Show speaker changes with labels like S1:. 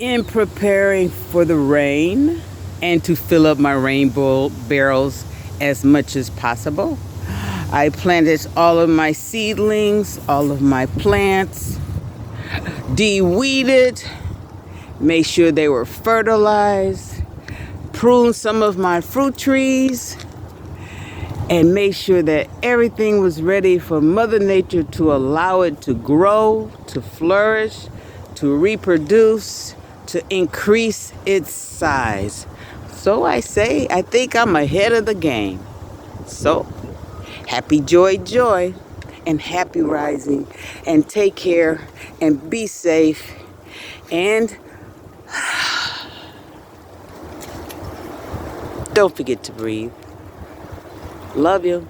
S1: in preparing for the rain and to fill up my rainbow barrels as much as possible. I planted all of my seedlings, all of my plants, de-weeded, made sure they were fertilized, pruned some of my fruit trees, and made sure that everything was ready for Mother Nature to allow it to grow, to flourish, to reproduce, to increase its size. So I say, I think I'm ahead of the game. So, happy joy, and happy rising, and take care, and be safe, and don't forget to breathe. Love you.